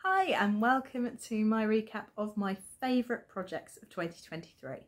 Hi and welcome to my recap of my favourite projects of 2023.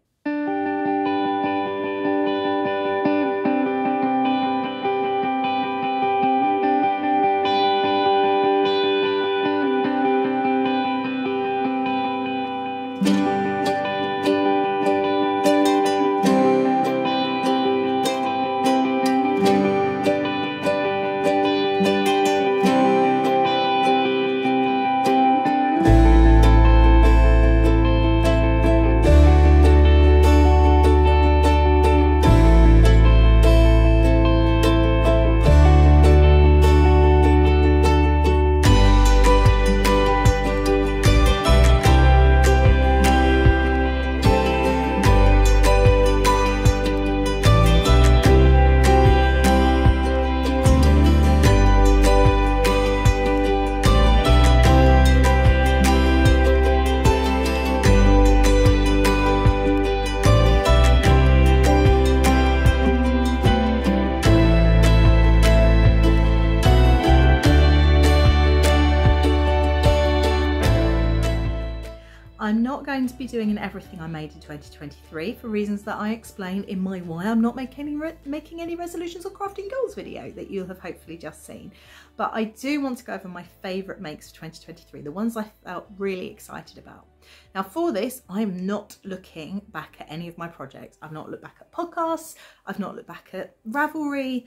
I'm not going to be doing an everything I made in 2023 for reasons that I explain in my why I'm not making any resolutions or crafting goals video that you'll have hopefully just seen. But I do want to go over my favourite makes for 2023, the ones I felt really excited about. Now for this, I'm not looking back at any of my projects. I've not looked back at podcasts, I've not looked back at Ravelry.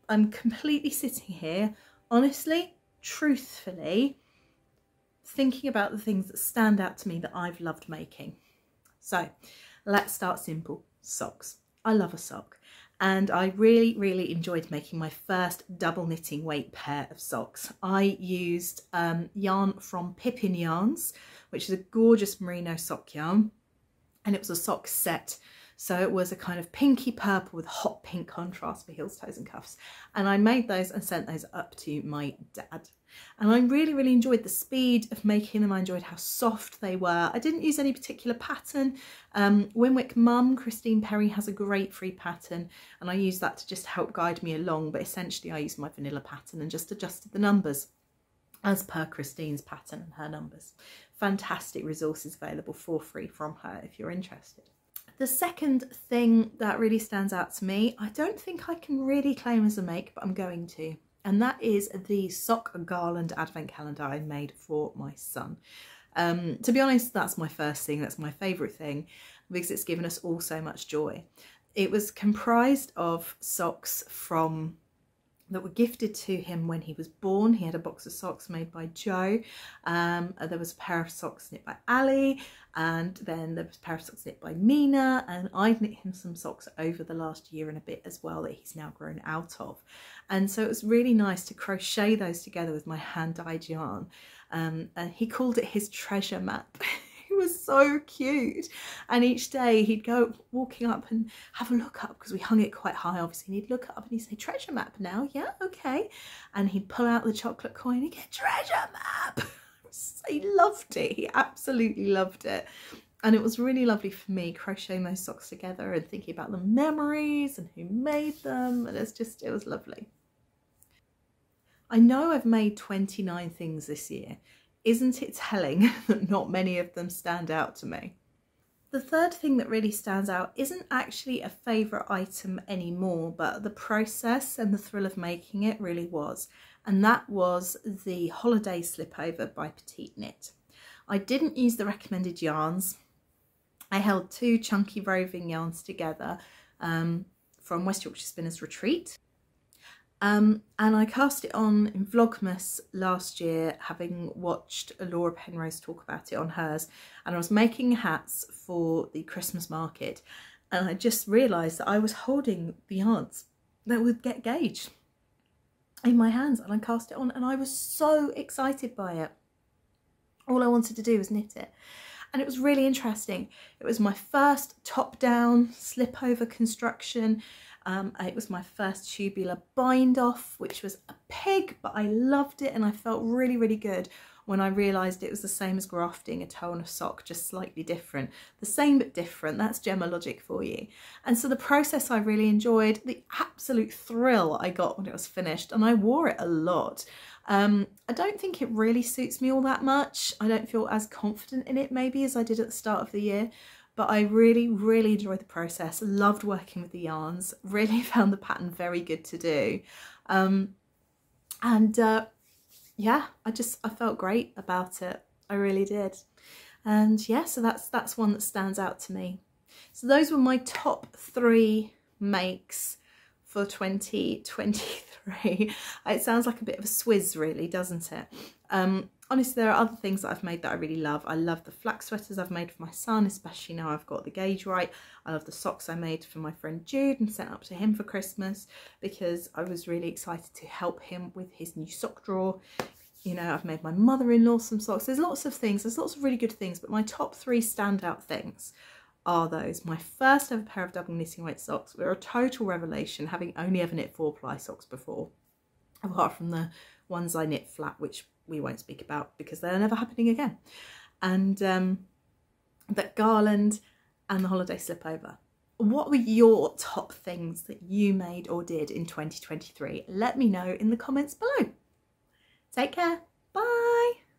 I'm completely sitting here, honestly, truthfully, thinking about the things that stand out to me that I've loved making. So let's start simple. Socks. I love a sock, and I really enjoyed making my first double knitting weight pair of socks. I used yarn from Pippin Yarns, which is a gorgeous merino sock yarn, and it was a sock set. So it was a kind of pinky purple with hot pink contrast for heels, toes and cuffs. And I made those and sent those up to my dad. And I really enjoyed the speed of making them. I enjoyed how soft they were. I didn't use any particular pattern. Winwick mum, Christine Perry, has a great free pattern, and I used that to just help guide me along. But essentially I used my vanilla pattern and just adjusted the numbers as per Christine's pattern and her numbers. Fantastic resources available for free from her if you're interested. The second thing that really stands out to me, I don't think I can really claim as a make, but I'm going to. And that is the sock garland advent calendar I made for my son. To be honest, that's my first thing. That's my favourite thing because it's given us all so much joy. It was comprised of socks that were gifted to him when he was born. He had a box of socks made by Joe. There was a pair of socks knit by Ali, and then there was a pair of socks knit by Mina, and I've knit him some socks over the last year and a bit as well that he's now grown out of. And so it was really nice to crochet those together with my hand-dyed yarn. And he called it his treasure map. It was so cute, and each day he'd go walking up and have a look up because we hung it quite high obviously, and he'd look up and he'd say, treasure map now, yeah, okay, and he'd pull out the chocolate coin and get treasure map. He loved it, he absolutely loved it, and it was really lovely for me crocheting those socks together and thinking about the memories and who made them, and it was lovely. I know I've made 29 things this year. Isn't it telling that not many of them stand out to me? The third thing that really stands out isn't actually a favourite item anymore, but the process and the thrill of making it really was. And that was the holiday slipover by Petite Knit. I didn't use the recommended yarns. I held two chunky roving yarns together from West Yorkshire Spinners Retreat. And I cast it on in Vlogmas last year, having watched Laura Penrose talk about it on hers, and I was making hats for the Christmas market, and I just realised that I was holding the yarns that would get gauged in my hands, and I cast it on, and I was so excited by it. All I wanted to do was knit it, and it was really interesting. It was my first top-down slip-over construction. It was my first tubular bind off, which was a pig, but I loved it, and I felt really good when I realised it was the same as grafting a toe on a sock, just slightly different. The same but different, that's Gemma logic for you. And so the process I really enjoyed, the absolute thrill I got when it was finished, and I wore it a lot. I don't think it really suits me all that much. I don't feel as confident in it maybe as I did at the start of the year, but I really, really enjoyed the process. Loved working with the yarns, really found the pattern very good to do. Yeah, I felt great about it. I really did. And yeah, so that's one that stands out to me. So those were my top 3 makes for 2023. It sounds like a bit of a swizz really, doesn't it? Honestly, there are other things that I've made that I really love. I love the flax sweaters I've made for my son, especially now I've got the gauge right. I love the socks I made for my friend Jude and sent up to him for Christmas because I was really excited to help him with his new sock drawer. You know, I've made my mother-in-law some socks. There's lots of things, there's lots of really good things, but my top 3 standout things are those. My first ever pair of double knitting weight socks were a total revelation, having only ever knit 4-ply socks before, apart from the ones I knit flat, which we won't speak about because they're never happening again. And that garland and the holiday slipover. What were your top things that you made or did in 2023? Let me know in the comments below. Take care. Bye.